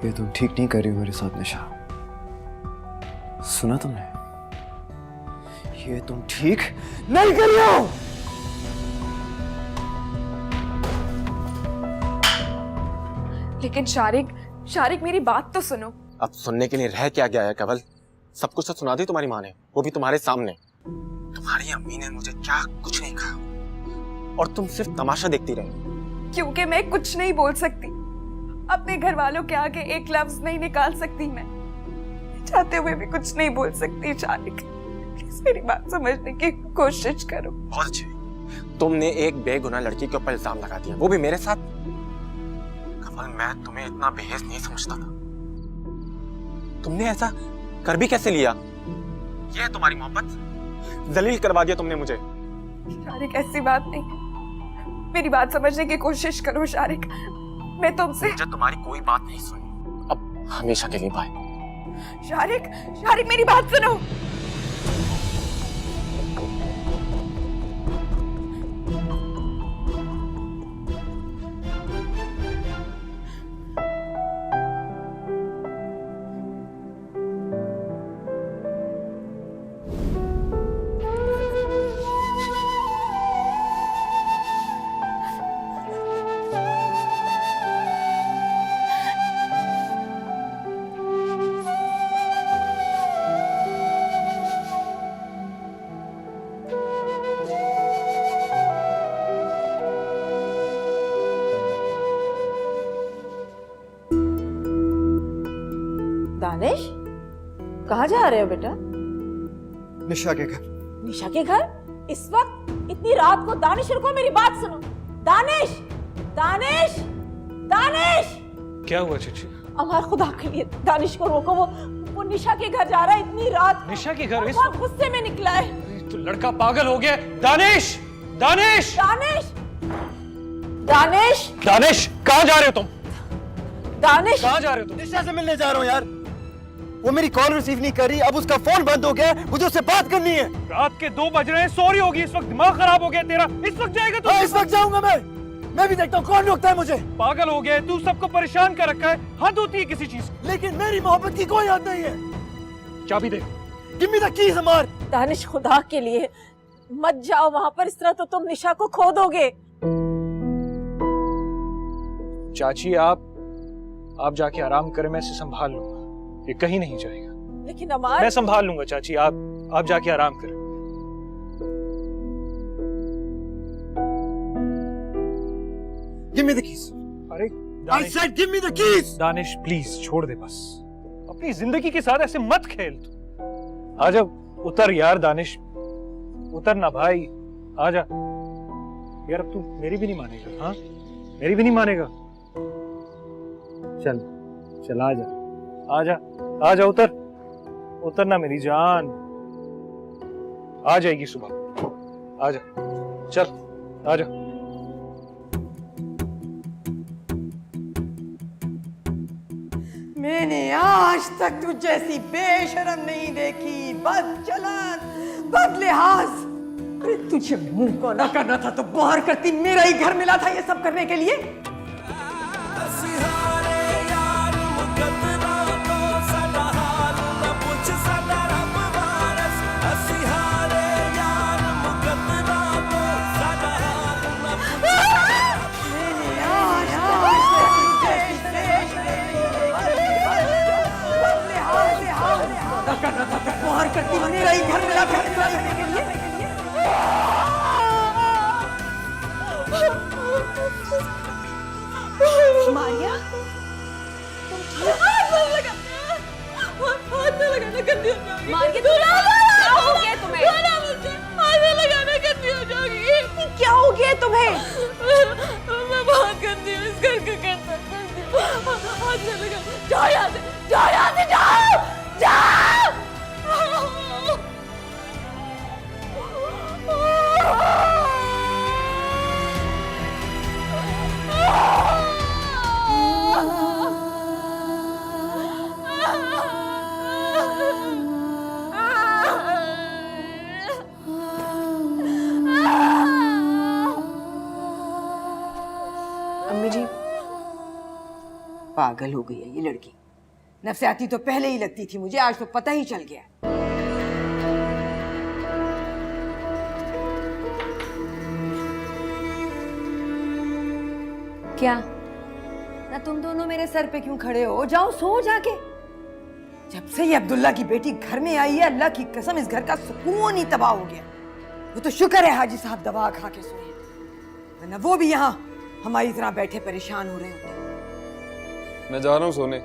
ये तुम ठीक नहीं कर रही हो मेरे साथ निशा। सुना तुमने? ये तुम ठीक नहीं कर रही हो। लेकिन शारिक मेरी बात तो सुनो। अब सुनने के लिए रह क्या गया है कवल? सब कुछ तो सुना दी तुम्हारी माँ ने, वो भी तुम्हारे सामने। तुम्हारी अम्मी ने मुझे क्या कुछ नहीं कहा और तुम सिर्फ तमाशा देखती रही। क्योंकि मैं कुछ नहीं बोल सकती, अपने घर वालों के आगे एक लफ्ज नहीं निकाल सकती। मैं चाहते हुए भी कुछ नहीं बोल सकती। शारिक प्लीज मेरी बात समझने की कोशिश करो। बहुत अच्छे, तुमने एक बेगुनाह लड़की के ऊपर इल्जाम लगा दिया, वो भी मेरे साथ। कवल मैं तुम्हें इतना बेहस नहीं समझता था। तुमने ऐसा कर भी कैसे लिया? ये है तुम्हारी मोहब्बत? जलील करवा दिया तुमने मुझे। शारिक ऐसी बात नहीं, मेरी बात समझने की कोशिश करो। शारिक मैं तुमसे मुझे तुम्हारी कोई बात नहीं सुनी, अब हमेशा के लिए बाय। शारिक मेरी बात सुनो। दानिश, कहाँ जा रहे हो बेटा? निशा के घर। निशा के घर? इस वक्त इतनी रात को? दानिश रुको, मेरी बात सुनो। दानिश, दानिश, दानिश! क्या हुआ चाची? अमर खुदा के लिए दानिश को रोको, वो निशा के घर जा रहा है इतनी रात। निशा के घर? बहुत गुस्से में निकला है। तो लड़का पागल हो गया। दानिश, दानिश, दानिश, दानिश, दानिश, कहाँ जा रहे हो तुम? दानिश, कहाँ जा रहे हो तुम? निशा से मिलने जा रहा हूँ यार। वो मेरी कॉल रिसीव नहीं कर रही, अब उसका फोन बंद हो गया, मुझे उससे बात करनी है। रात के 2 बज रहे हैं, सॉरी होगी। इस वक्त दिमाग खराब हो गया तेरा। इस वक्त जाएगा तू? हाँ, इस वक्त जाऊंगा मैं भी देखता हूँ कौन रोकता है मुझे। पागल हो गया है तू, सबको परेशान कर रखा है। हद होती है किसी चीज की। लेकिन मेरी मोहब्बत की कोई हद नहीं है। चाबी दे। गिव मी द कीज अमर। दानिश खुदा के लिए मत जाओ वहां पर, इस तरह तो तुम निशा को खो दोगे। चाची आप जाके आराम करें, मैं इसे संभाल लूंगा। ये कहीं नहीं जाएगा। लेकिन अमर, मैं संभाल लूंगा चाची, आप जाके आराम करें। Give me the keys. अरे I said give me the keys. Danish please छोड़ दे बस, अपनी जिंदगी के साथ ऐसे मत खेल तू। आजा, उतर यार दानिश, उतर ना भाई, आजा यार। अब तू मेरी भी नहीं मानेगा? हाँ, मेरी भी नहीं मानेगा? चल चल, आजा आजा आजा, उतर ना मेरी जान। आ जाएगी सुबह, आजा, चल आजा। मैंने आज तक तुझ जैसी बेशरम नहीं देखी, बदचलन, बदलिहाज। अरे तुझे मुंह को ना करना था तो बाहर करती, मेरा ही घर मिला था ये सब करने के लिए। बाहर करती, मेरा ही घर मिला था करने के लिए। मारिया, मारिया क्या हो गया तुम्हें? क्या हो गया तुम्हें? मैं बहुत गंदी हूँ, इस घर का हाथ से लगा। जाओ यहाँ से, जाओ यहाँ से, जाओ जाओ। अम्मी जी, पागल हो गई है ये लड़की। नफसियाती तो पहले ही लगती थी मुझे, आज तो पता ही चल गया। क्या ना तुम दोनों मेरे सर पे क्यों खड़े हो? जाओ सो जाके। जब से ये अब्दुल्ला की बेटी घर में आई है, अल्लाह की कसम इस घर का सुकून ही तबाह हो गया। वो तो शुक्र है हाजी साहब दवा खा के सोए, वरना वो भी यहाँ हमारी तरह बैठे परेशान हो रहे होते। मैं जा रहा हूँ सोने,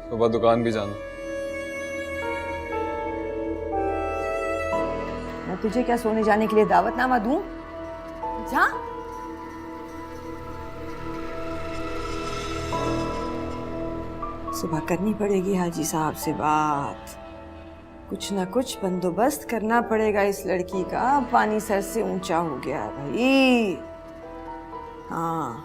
सुबह दुकान भी जाना। मैं तुझे क्या सोने जाने के लिए दावतनामा दूं? जा। सुबह करनी पड़ेगी हाजी साहब से बात, कुछ ना कुछ बंदोबस्त करना पड़ेगा इस लड़की का। पानी सर से ऊंचा हो गया है भाई। हाँ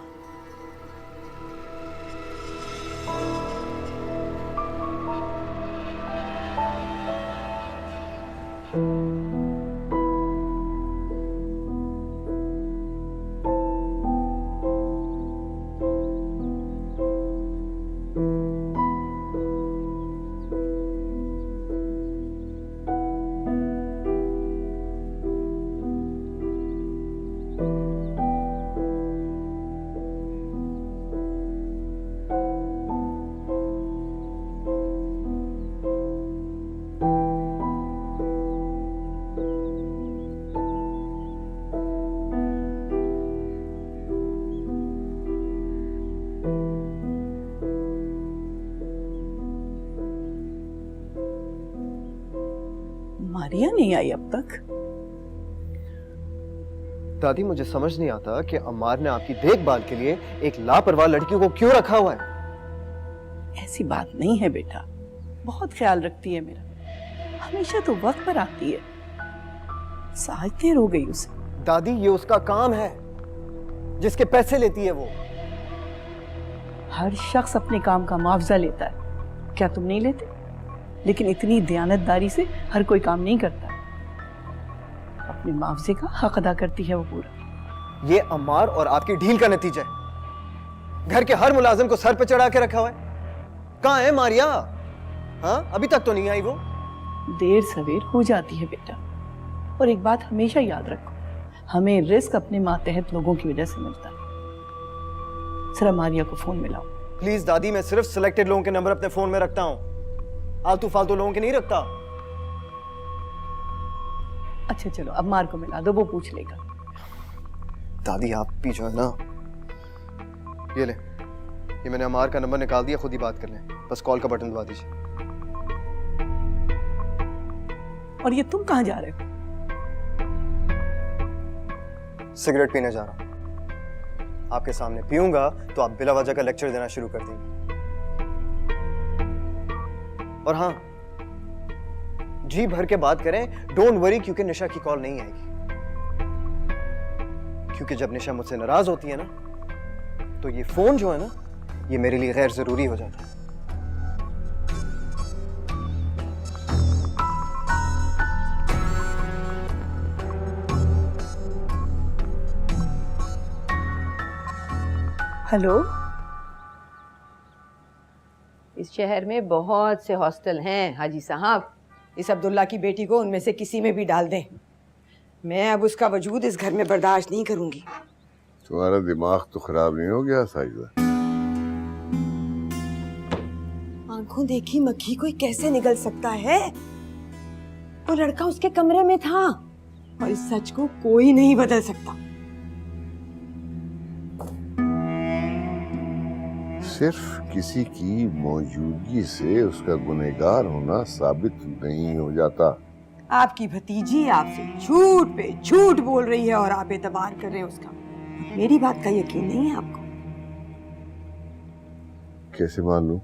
मारिया नहीं आई अब तक। दादी मुझे समझ नहीं आता कि अम्मार ने आपकी देखभाल के लिए एक लापरवाह लड़की को क्यों रखा हुआ है। ऐसी बात नहीं है बेटा, बहुत ख्याल रखती है मेरा, हमेशा तो वक्त पर आती है। साल देर हो गई उसे। दादी ये उसका काम है, जिसके पैसे लेती है वो। हर शख्स अपने काम का मुआवजा लेता है, क्या तुम नहीं लेते? लेकिन इतनी दयानतदारी से हर कोई काम नहीं करता। अपने मुआवजे का हक अदा करती है वो पूरा। ये अम्मार और आपकी ढील का नतीजा है। घर के हर मुलाजिम को सर पे चढ़ा के रखा हुआ है। कहाँ है मारिया? हाँ, अभी तक तो नहीं आई वो। देर सवेर हो जाती है बेटा, और एक बात हमेशा याद रखो, हमें रिस्क अपने मातहत लोगों की वजह से मिलता है। जरा मारिया को फोन मिलाओ। प्लीज दादी, मैं सिर्फ सिलेक्टेड लोगों के नंबर अपने फोन में रखता हूँ, आलतू फालतू लोगों के नहीं रखता। अच्छा चलो, अब मार को मिला दो, वो पूछ लेगा। दादी आप भी जो है ना, ये ले, ये मैंने अमार का नंबर निकाल दिया, खुद ही बात कर लें, बस कॉल का बटन दबा दीजिए। और ये तुम कहाँ जा रहे हो? सिगरेट पीने जा रहा हूं। आपके सामने पीऊंगा तो आप बिला वजह का लेक्चर देना शुरू कर देंगे। और हाँ, जी भर के बात करें, डोंट वरी, क्योंकि निशा की कॉल नहीं आएगी। क्योंकि जब निशा मुझसे नाराज होती है ना, तो ये फोन जो है ना, ये मेरे लिए गैर जरूरी हो जाता है। हेलो, इस शहर में बहुत से हॉस्टल हैं हाजी साहब। इस अब्दुल्ला की बेटी को उनमें से किसी में भी डाल दें। मैं अब उसका वजूद इस घर में बर्दाश्त नहीं करूंगी। तुम्हारा दिमाग तो खराब नहीं हो गया साहिबा? आंखों देखी मक्खी कोई कैसे निगल सकता है? वो लड़का उसके कमरे में था और इस सच को कोई नहीं बदल सकता। सिर्फ किसी की मौजूदगी से उसका गुनहगार होना साबित नहीं हो जाता। आपकी भतीजी आपसे झूठ पे झूठ बोल रही है और आप एतबार कर रहे हैं उसका। मेरी बात का यकीन नहीं है आपको? कैसे मालूम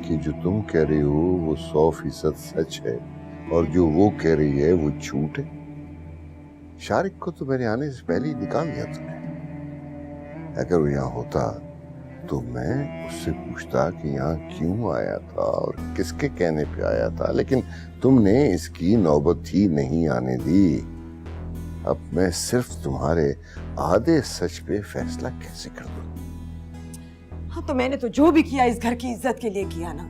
कि जो तुम कह रही हो वो 100% सच है और जो वो कह रही है वो झूठ है? शारिक को तो मेरे आने से पहले ही निकाल दिया तुमने। अगर वो यहाँ होता तो मैं उससे पूछता कि यहाँ क्यों आया था और किसके कहने पे आया था, लेकिन तुमने इसकी नौबत ही नहीं आने दी। अब मैं सिर्फ तुम्हारे आधे सच पे फैसला कैसे कर दूं? हाँ तो मैंने तो जो भी किया इस घर की इज्जत के लिए किया ना।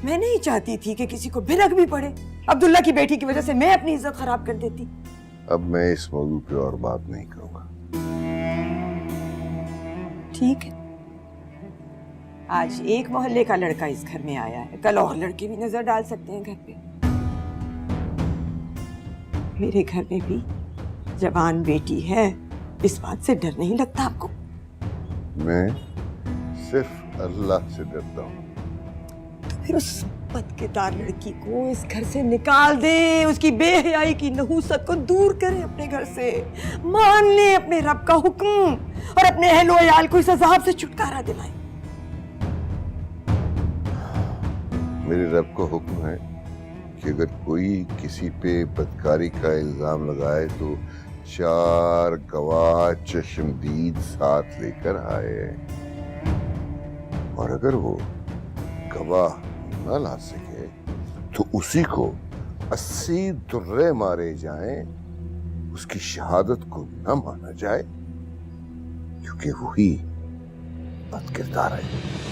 मैं नहीं चाहती थी कि किसी को भिनक भी पड़े। अब्दुल्ला की बेटी की वजह से मैं अपनी इज्जत खराब कर देती। अब मैं इस मौजू पे और बात नहीं करूंगा। ठीक है, आज एक मोहल्ले का लड़का इस घर में आया है, कल और लड़के भी नजर डाल सकते हैं घर पे। मेरे घर में भी जवान बेटी है, इस बात से डर नहीं लगता आपको? मैं सिर्फ अल्लाह से डरता हूँ। तो फिर उस बदकिरदार लड़की को इस घर से निकाल दे, उसकी बेहयाई की नहूसत को दूर करे अपने घर से, मान ले अपने रब का हुक्म और अपने अहलो अयाल को इस अजाब से छुटकारा दिलाए। मेरे रब को हुक्म है कि अगर कोई किसी पे बदकारी का इल्जाम लगाए तो 4 गवाह चश्मदीद साथ लेकर आए, और अगर वो गवाह न ला सके तो उसी को 80 दुर्रे मारे जाएं, उसकी शहादत को न माना जाए, क्योंकि वही बदकिरदार है।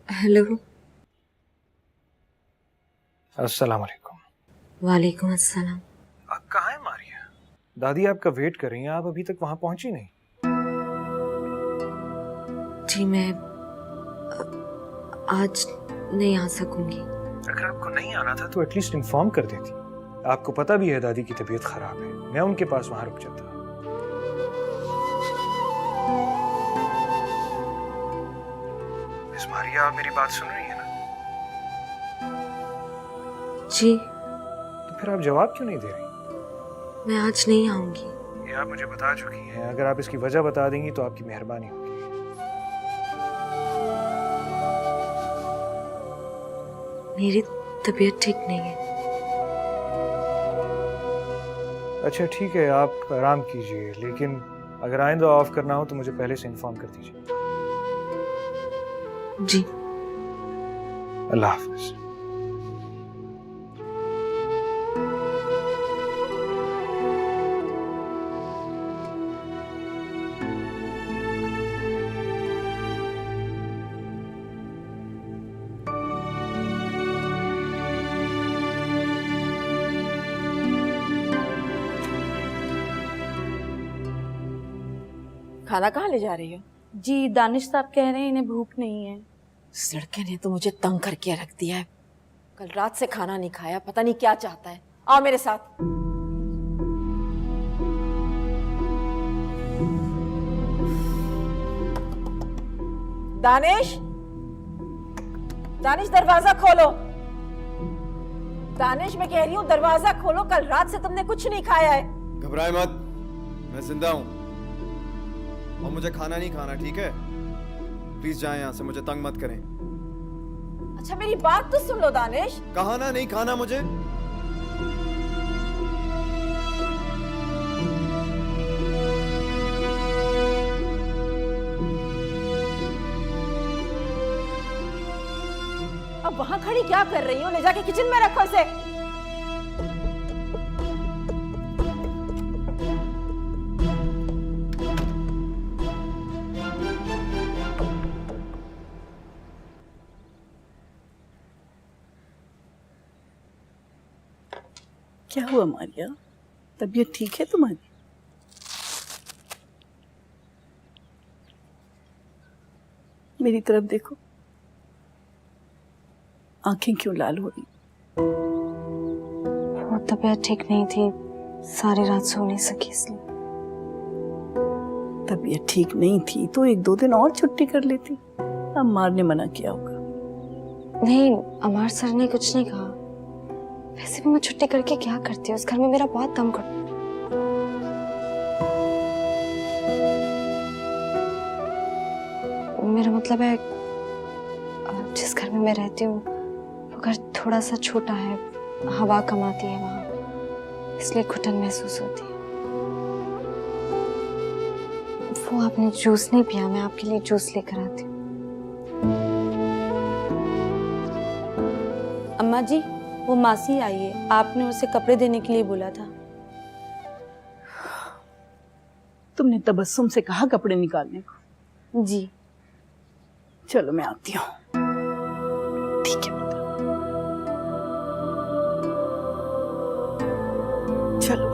हेलो। अस्सलाम वालेकुम। वालेकुम अस्सलाम। आप कहाँ हैं मारिया? दादी आपका वेट कर रही हैं, आप अभी तक वहां पहुंची नहीं। जी मैं आज नहीं आ सकूंगी। अगर आपको नहीं आना था तो एटलीस्ट इन्फॉर्म कर देती। आपको पता भी है दादी की तबीयत खराब है, मैं उनके पास वहां रुक जाता। मिस मारिया, आप मेरी बात सुन रही है ना? जी। तो फिर आप जवाब क्यों नहीं दे रही? मैं आज नहीं आऊंगी। ये आप मुझे बता चुकी हैं, अगर आप इसकी वजह बता देंगी तो आपकी मेहरबानी होगी। मेरी तबीयत ठीक नहीं है। अच्छा ठीक है, आप आराम कीजिए, लेकिन अगर आइंदा ऑफ करना हो तो मुझे पहले से इन्फॉर्म कर दीजिए। जी। अल्लाह हाफिज। खाना कहाँ ले जा रही हो? जी दानिश साहब कह रहे हैं इन्हें भूख नहीं है। इस लड़के ने तो मुझे तंग करके रख दिया है। कल रात से खाना नहीं खाया, पता नहीं क्या चाहता है। आओ मेरे साथ। दानिश, दानिश दरवाजा खोलो। दानिश मैं कह रही हूँ दरवाजा खोलो, कल रात से तुमने कुछ नहीं खाया है। घबराए मत, मैं जिंदा हूं और मुझे खाना नहीं खाना, ठीक है? प्लीज जाएं यहाँ से, मुझे तंग मत करें। अच्छा मेरी बात तो सुन लो दानिश। कहा ना नहीं खाना मुझे। अब वहां खड़ी क्या कर रही हो? ले जाके किचन में रखो इसे। क्या हुआ मारिया, तबीयत ठीक है तुम्हारी? मेरी तरफ देखो, आंखें क्यों लाल हो रही? वो तबीयत ठीक नहीं थी, सारी रात सो नहीं सकी इसलिए। तबीयत ठीक नहीं थी तो 1-2 दिन और छुट्टी कर लेती। अम्मार ने मना किया होगा। नहीं, अमार सर ने कुछ नहीं कहा। वैसे भी मैं छुट्टी करके क्या करती हूँ, उस घर में मेरा बहुत दम घुटता है। मेरा मतलब है जिस घर में मैं रहती हूँ वो घर थोड़ा सा छोटा है, हवा कम आती है वहाँ, इसलिए घुटन महसूस होती है। वो आपने जूस नहीं पिया, मैं आपके लिए जूस लेकर आती हूँ। अम्मा जी, वो मासी आई है, आपने उसे कपड़े देने के लिए बोला था। तुमने तबस्सुम से कहा कपड़े निकालने को? जी। चलो मैं आती हूँ। ठीक है। चलो।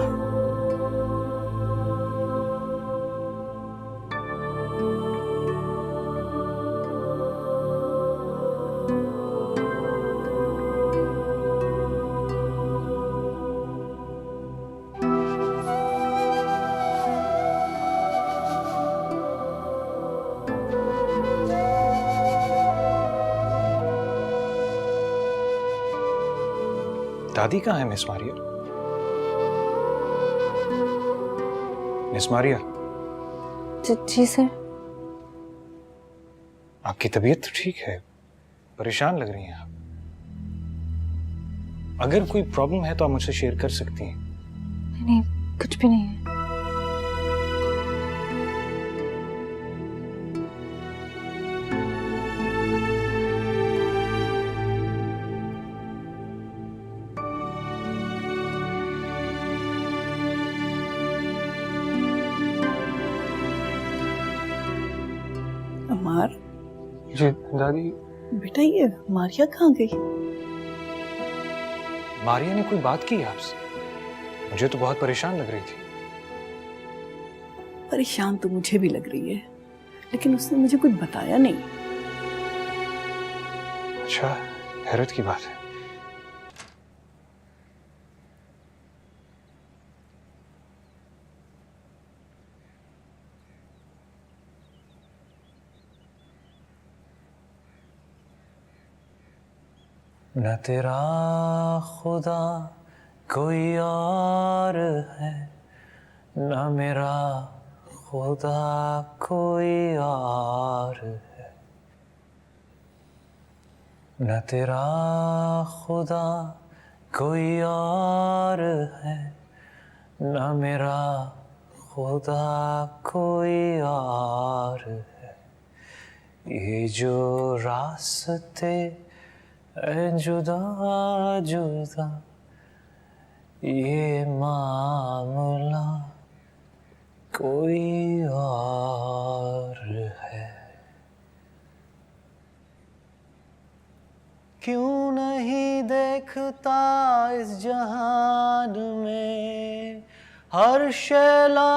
दादी कहाँ है मिस मारिया? मिस मारिया, जी सर। आपकी तबीयत तो ठीक है, परेशान लग रही हैं आप। अगर कोई प्रॉब्लम है तो आप मुझसे शेयर कर सकती हैं। नहीं, कुछ भी नहीं है। अम्मार। जी दादी। बेटा ये मारिया कहाँ गई? मारिया ने कोई बात की आपसे? मुझे तो बहुत परेशान लग रही थी। परेशान तो मुझे भी लग रही है, लेकिन उसने मुझे कुछ बताया नहीं। अच्छा, हैरत की बात है। न तेरा खुदा कोई और है, न मेरा खुदा कोई और है। न तेरा खुदा कोई और है, न मेरा खुदा कोई और है। ये जो रास्ते जुदा जुदा ये मामला कोई और है। क्यों नहीं देखता इस जहान में हर शैला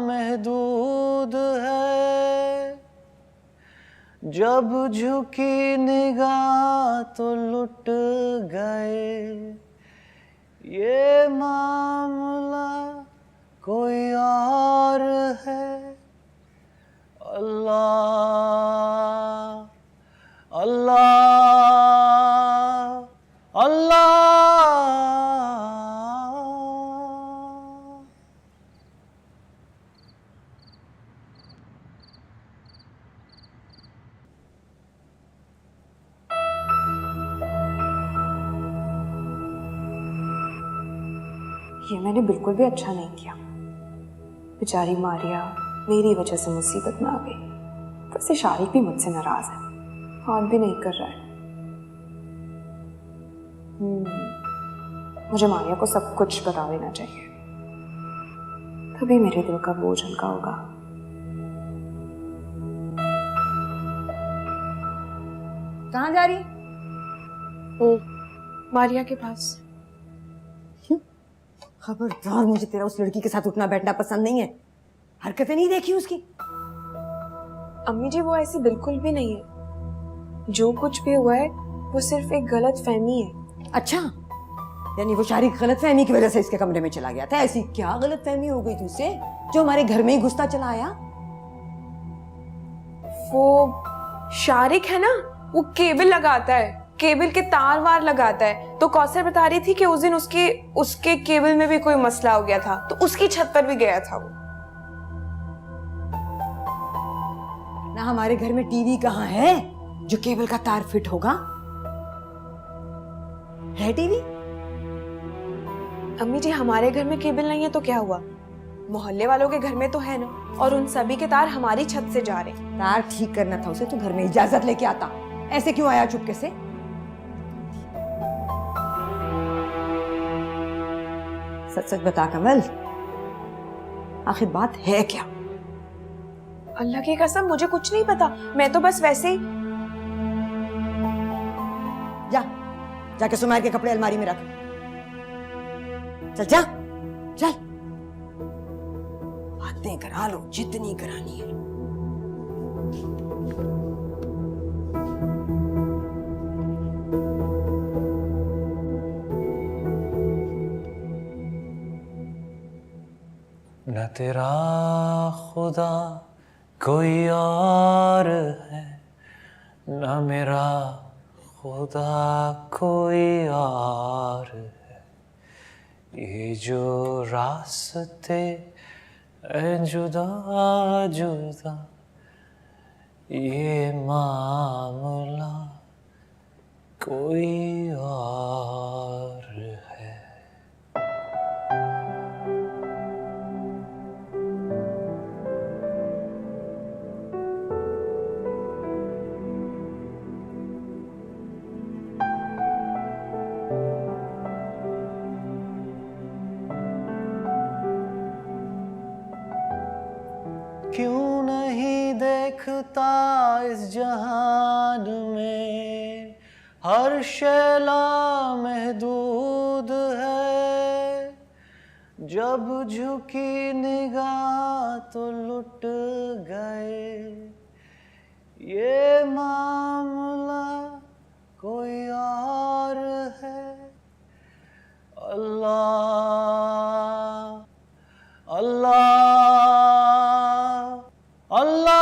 महदूद है। जब झुकी निगाह तो लुट गए, ये मामला कोई और है। अल्लाह अल्लाह अल्लाह। ये मैंने बिल्कुल भी अच्छा नहीं किया। बेचारी मारिया मेरी वजह से मुसीबत में आ गई। वैसे शारिक भी मुझसे नाराज है, फोन भी नहीं कर रहा है। मुझे मारिया को सब कुछ बता देना चाहिए, तभी मेरे दिल का बोझ हल्का होगा। कहाँ जा रही? मारिया के पास। खबरदार, मुझे तेरा उस लड़की के साथ उठना बैठना पसंद नहीं है। हरकतें नहीं देखी उसकी? अम्मी जी, वो ऐसी बिल्कुल भी नहीं है। जो कुछ भी हुआ है वो सिर्फ एक गलत फहमी है। अच्छा, यानी वो शारिक गलत फहमी की वजह से इसके कमरे में चला गया था। ऐसी क्या गलत फहमी हो गई तुझसे जो हमारे घर में ही घुसता चला आया? वो शारिक है ना, वो केबल लगाता है, केबल के तार वार लगाता है। तो कौसर बता रही थी कि उस दिन उसके केबल में भी कोई मसला हो गया था, तो उसकी छत पर भी गया था वो। ना हमारे घर में टीवी कहाँ है जो केबल का तार फिट होगा? है टीवी? अम्मी जी, हमारे घर में केबल नहीं है तो क्या हुआ, मोहल्ले वालों के घर में तो है ना, और उन सभी के तार हमारी छत से जा रहे हैं। तार ठीक करना था उसे तो घर में इजाजत लेके आता, ऐसे क्यों आया चुपके से? सच सच बता कमल, आखिर बात है क्या? अल्लाह की कसम मुझे कुछ नहीं पता, मैं तो बस वैसे ही। जाके सुमार के कपड़े अलमारी में रख। चल जा, चल। बातें करा लो जितनी करानी है। न तेरा खुदा कोई और है, न मेरा खुदा कोई और है। ये जो रास्ते हैं जुदा जुदा, ये मामला कोई और है। क्यों नहीं देखता इस जहान में हर शैला महदूद है, जब झुकी निगाह तो लुट गए, ये मामला कोई और है। अल्लाह अल्लाह अल्लाह।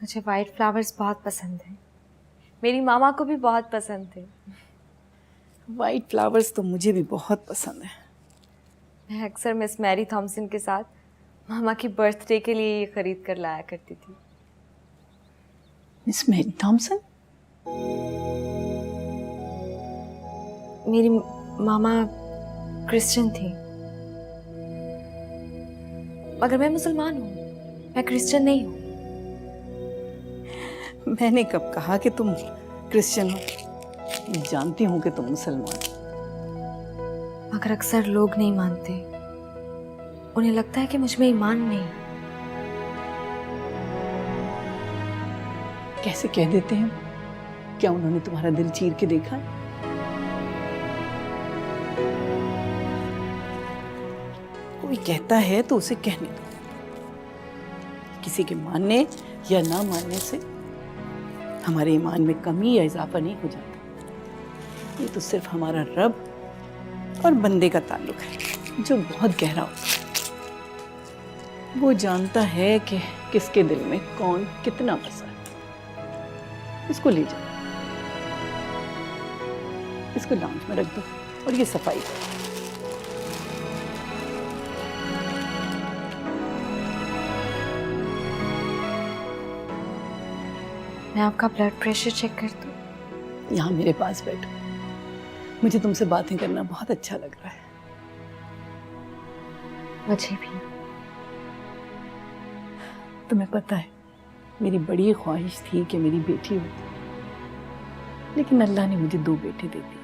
मुझे वाइट फ्लावर्स बहुत पसंद हैं। मेरी मामा को भी बहुत पसंद थे। वाइट फ्लावर्स तो मुझे भी बहुत पसंद है। मैं अक्सर मिस मैरी थॉमसन के साथ मामा की बर्थडे के लिए ये खरीद कर लाया करती थी। Miss Mary Thomson? मेरी मामा क्रिश्चियन थी, मगर मैं मुसलमान हूँ, मैं क्रिश्चियन नहीं हूँ। मैंने कब कहा कि तुम क्रिश्चियन हो? मैं जानती हूँ कि तुम मुसलमान। मगर अक्सर लोग नहीं मानते, उन्हें लगता है कि मुझ में ईमान नहीं। कैसे कह देते हैं? क्या उन्होंने तुम्हारा दिल चीर के देखा? कोई कहता है तो उसे कहने दो। किसी के मानने या ना मानने से हमारे ईमान में कमी या इजाफा नहीं हो जाता। ये तो सिर्फ हमारा रब और बंदे का ताल्लुक है जो बहुत गहरा होता है। वो जानता है कि किसके दिल में कौन कितना बसा है। इसको ले जाओ, इसको लाउंज में रख दो और ये सफाई करो। मैं आपका ब्लड प्रेशर चेक कर दूं? यहाँ मेरे पास बैठो, मुझे तुमसे बातें करना बहुत अच्छा लग रहा है। मुझे भी। तुम्हें पता है मेरी बड़ी ख्वाहिश थी कि मेरी बेटी होती, लेकिन अल्लाह ने मुझे 2 बेटे दे दिए।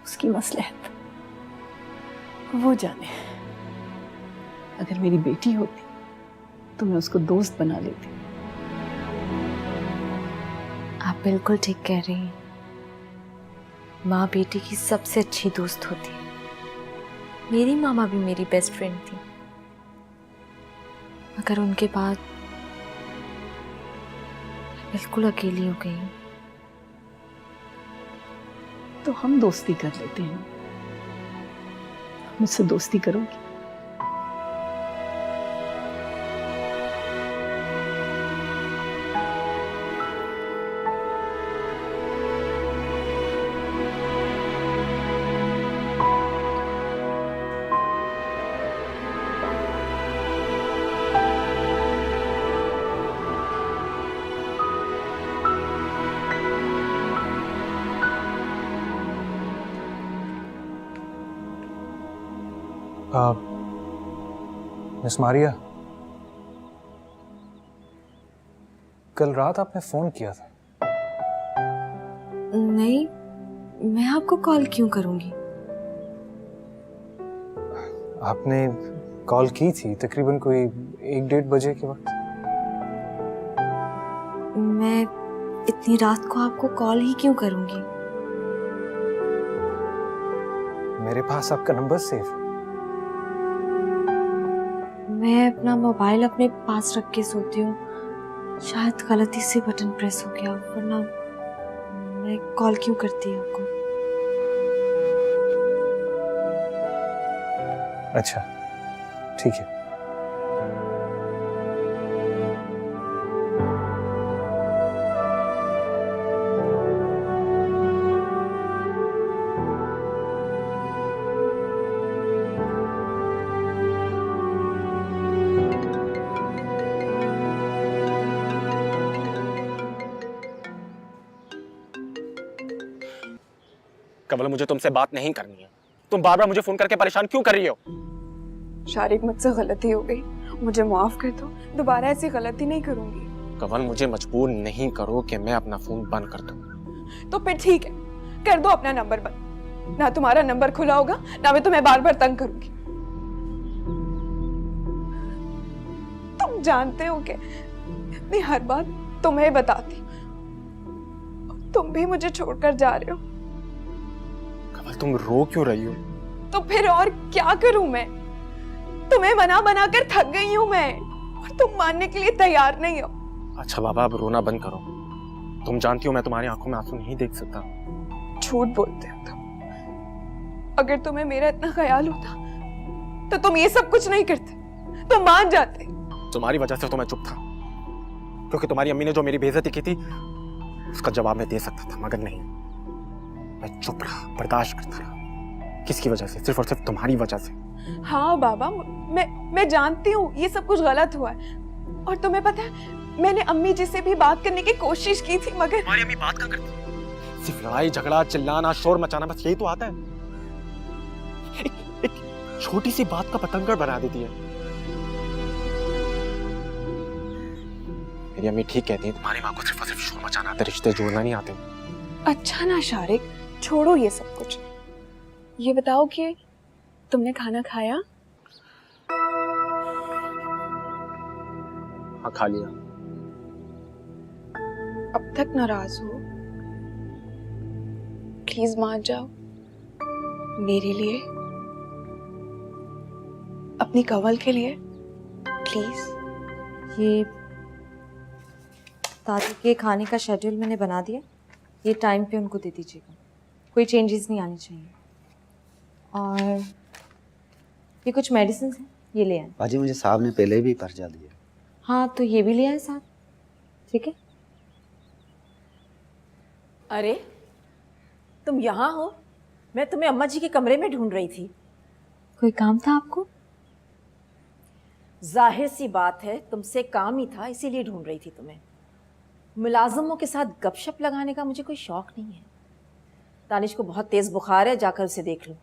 उसकी मसलहत वो जाने। अगर मेरी बेटी होती तो मैं उसको दोस्त बना लेती। आप बिल्कुल ठीक कह रही हैं। माँ बेटी की सबसे अच्छी दोस्त होती है। मेरी मामा भी मेरी बेस्ट फ्रेंड थी, मगर उनके बाद मैं बिल्कुल अकेली हो गई हूँ। तो हम दोस्ती कर लेते हैं। मुझसे दोस्ती करोगी? मिस मारिया, कल रात आपने फोन किया था। नहीं, मैं आपको कॉल क्यों करूंगी? आपने कॉल की थी तकरीबन कोई 1-1:30 बजे के वक्त। मैं इतनी रात को आपको कॉल ही क्यों करूंगी? मेरे पास आपका नंबर सेव है। मैं अपना मोबाइल अपने पास रख के सोती हूँ। शायद गलती से बटन प्रेस हो गया, वरना मैं कॉल क्यों करती आपको? अच्छा, ठीक है। कमल, मुझे तुमसे बात नहीं करनी है। तुम बार बार मुझे फोन करके परेशान क्यों कर रही हो? शारिक, मुझसे गलती हो गई, मुझे माफ कर दो। दोबारा ऐसी गलती नहीं करूंगी। कमल, मुझे मजबूर नहीं करो कि मैं अपना फोन बंद कर दूं। तो फिर ठीक है, कर दो अपना नंबर बंद। ना तुम्हारा नंबर खुला होगा, ना मैं तुम्हें बार बार तंग करूंगी। तुम जानते हो कि मैं हर बात तुम्हें बताती, तुम भी मुझे छोड़कर जा रहे हो। कमल, तुम रो क्यों रही हो? तो फिर और क्या करूं मैं? तुम्हें बना बना कर थक गई हूं मैं, और तुम मानने के लिए तैयार नहीं हो। अच्छा बाबा, अब रोना बंद करो। तुम जानती हो मैं तुम्हारी आंखों में आंसू नहीं देख सकता। झूठ बोलते हो तुम। अगर तुम्हें मेरा इतना ख्याल होता तो तुम ये सब कुछ नहीं करते, तुम मान जाते। तुम्हारी वजह से तो मैं चुप था, क्योंकि तुम्हारी अम्मी ने जो मेरी बेइज्जती की थी उसका जवाब मैं दे सकता था, मगर नहीं। मैं चुप रहा, बर्दाश्त करता रहा। किसकी वजह से? सिर्फ और सिर्फ तुम्हारी वजह से। हाँ बाबा, मैं जानती हूँ ये सब कुछ गलत हुआ है, और तुम्हें पता है मैंने अम्मी जी से भी बात करने की कोशिश की थी, मगर तुम्हारी अम्मी बात कहाँ करती? सिर्फ लड़ाई झगड़ा, चिल्लाना, शोर मचाना, बस यही तो आता है। एक छोटी सी बात का पतंगड़ बना देती है। मेरी अम्मी ठीक कहती है, तुम्हारी माँ को सिर्फ और सिर्फ शोर मचाना आता है, रिश्ते जोड़ना नहीं आते। अच्छा ना शारिक, छोड़ो ये सब कुछ। ये बताओ कि तुमने खाना खाया? हाँ, खा लिया। अब तक नाराज हो? प्लीज मान जाओ, मेरे लिए, अपनी कंवल के लिए, प्लीज। ये दादी के खाने का शेड्यूल मैंने बना दिया, ये टाइम पे उनको दे दीजिएगा। कोई चेंजेस नहीं आने चाहिए। और ये कुछ मेडिसिन हैं, ये ले आए। बाजी मुझे साहब ने पहले भी पर्चा दिया। हाँ तो ये भी ले आए साथ, ठीक है। अरे तुम यहाँ हो? मैं तुम्हें अम्मा जी के कमरे में ढूंढ रही थी। कोई काम था आपको? जाहिर सी बात है तुमसे काम ही था, इसीलिए ढूंढ रही थी तुम्हें। मुलाजमों के साथ गपशप लगाने का मुझे कोई शौक नहीं है। दानिश को बहुत तेज बुखार है, जाकर उसे देख लो।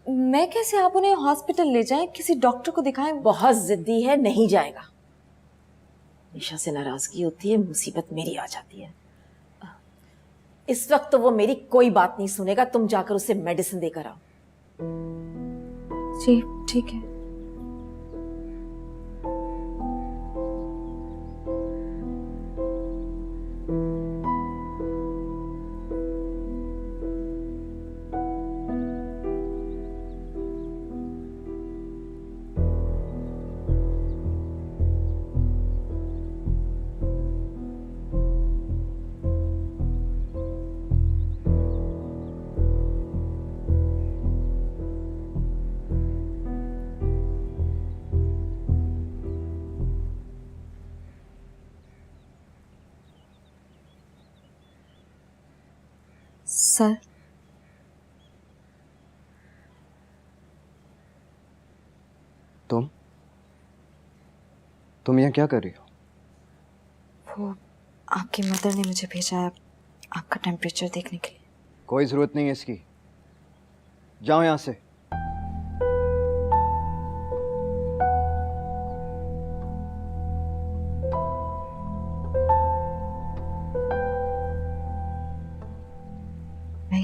मैं कैसे? आप उन्हें हॉस्पिटल ले जाएं, किसी डॉक्टर को दिखाएं। बहुत जिद्दी है, नहीं जाएगा। निशा से नाराजगी होती है, मुसीबत मेरी आ जाती है। इस वक्त तो वो मेरी कोई बात नहीं सुनेगा, तुम जाकर उसे मेडिसिन देकर आओ। जी ठीक है। सर, तुम यहाँ क्या कर रही हो? वो आपकी मदर ने मुझे भेजा है आपका टेम्परेचर देखने के लिए। कोई जरूरत नहीं है इसकी, जाओ यहाँ से।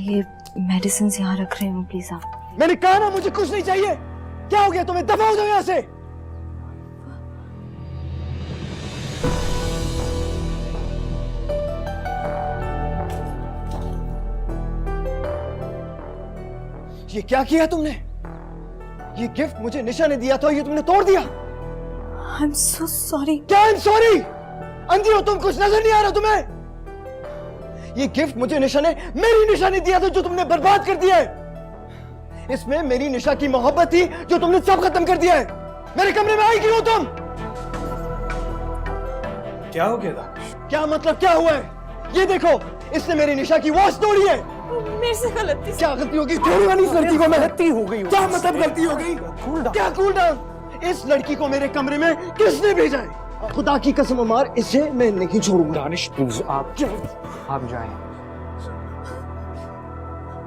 ये मेडिसिन यहाँ रख रही हूँ, प्लीज आप। मैंने कहा ना मुझे कुछ नहीं चाहिए। क्या हो गया तुम्हें? दफा हो जाओ यहाँ से। ये क्या किया तुमने? ये गिफ्ट मुझे निशा ने दिया था, ये तुमने तोड़ दिया। I'm so sorry। क्या I'm sorry? अंधी हो तुम, कुछ नजर नहीं आ रहा तुम्हें? ये गिफ्ट मुझे निशा ने, मेरी निशा ने दिया था, जो तुमने बर्बाद कर दिया है। इसमें मेरी निशा की मोहब्बत थी, जो तुमने सब खत्म कर दिया है। मेरे कमरे में आई क्यों हो तुम? क्या हो गया दानिश? क्या मतलब क्या हुआ है? ये देखो, इसने मेरी निशा की वॉच तोड़ी है। मेरे से गलती। क्या गलती होगी? थोड़ी वाली गलती को मैं गलती हो गई। क्या मतलब गलती हो गई? क्या कूल डाउन? इस लड़की को मेरे कमरे में किसने भेजा है? खुदा की कसम उमर, इसे मैं नहीं छोड़ूंगा। दानिश प्लीज आप जाएं।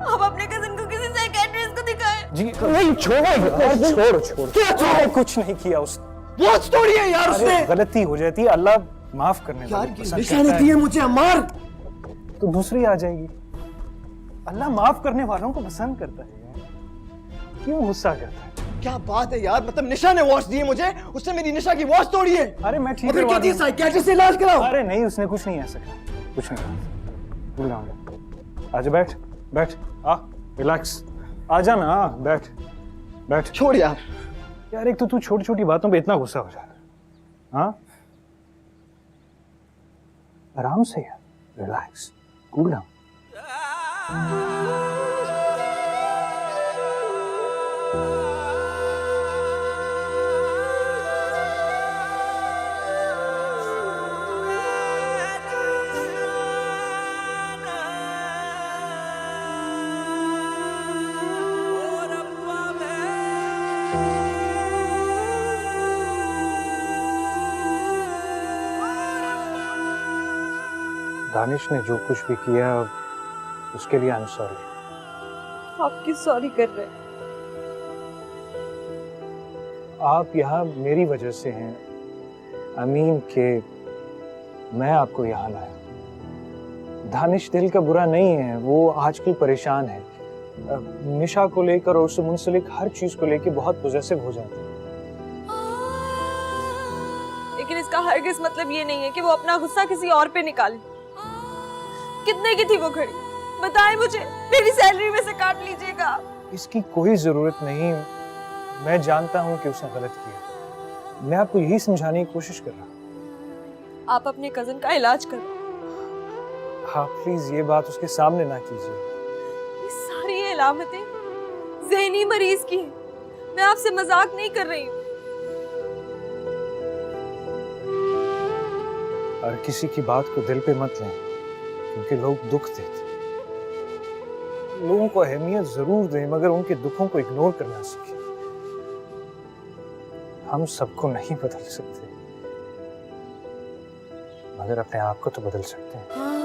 आप अपने कजिन को किसी साइकियाट्रिस्ट को दिखाएं। जी नहीं, छोड़ो। क्या छोड़ो? कुछ नहीं किया उसने। वॉच तोड़ी है यार उसने। गलती हो जाती है, अल्लाह माफ करने वाला यार निशा ने दी है मुझे अम्मार। तो दूसरी आ जाएगी। अल्लाह माफ करने वालों को पसंद करता है। क्यों गुस्सा करता है? क्या बात है यार, मतलब निशा ने वॉच दी है मुझे, उसने मेरी निशा की वॉच तोड़ी है। अरे मैं ठीक है, कहती है साइकियाट्रिस्ट से इलाज कराओ। अरे नहीं, उसने कुछ नहीं ऐसा कहा, कुछ नहीं। आजा, बैठ, आ, रिलैक्स, आजा ना, बैठ। छोड़ यार। यार एक तो तू छोटी छोटी बातों पे इतना गुस्सा हो जाता है। हाँ, आराम से यार, रिलैक्स, कूल डाउन। दानिश ने जो कुछ भी किया उसके लिए आई एम सॉरी। आप क्यों सॉरी कर रहे हैं? आप यहाँ मेरी वजह से हैं। अमीन के मैं आपको यहाँ लाया। दानिश दिल का बुरा नहीं है, वो आजकल परेशान है। निशा को लेकर और उससे मुंसलिक हर चीज को लेकर बहुत पॉजिटिव हो जाता है। लेकिन इसका हरगिज मतलब ये नहीं है कि वो अपना गुस्सा किसी और पे निकाले। कितने की थी वो घड़ी? बताएं मुझे, मेरी सैलरी में से काट लीजिएगा। इसकी कोई जरूरत नहीं। मैं जानता हूँ कि उसने गलत किया। मैं आपको यही समझाने की कोशिश कर रहा हूँ। आप अपने कजिन का इलाज करो। हाँ प्लीज ये बात उसके सामने ना कीजिए। ये सारी अलामतें ज़हनी मरीज की है। मैं आपसे मजाक नहीं कर रही हूँ। और किसी की बात को दिल पे मत लें, क्योंकि लोग दुख देते। लोगों को अहमियत जरूर दें, मगर उनके दुखों को इग्नोर करना सीखें। हम सबको नहीं बदल सकते, मगर अपने आप को तो बदल सकते हैं।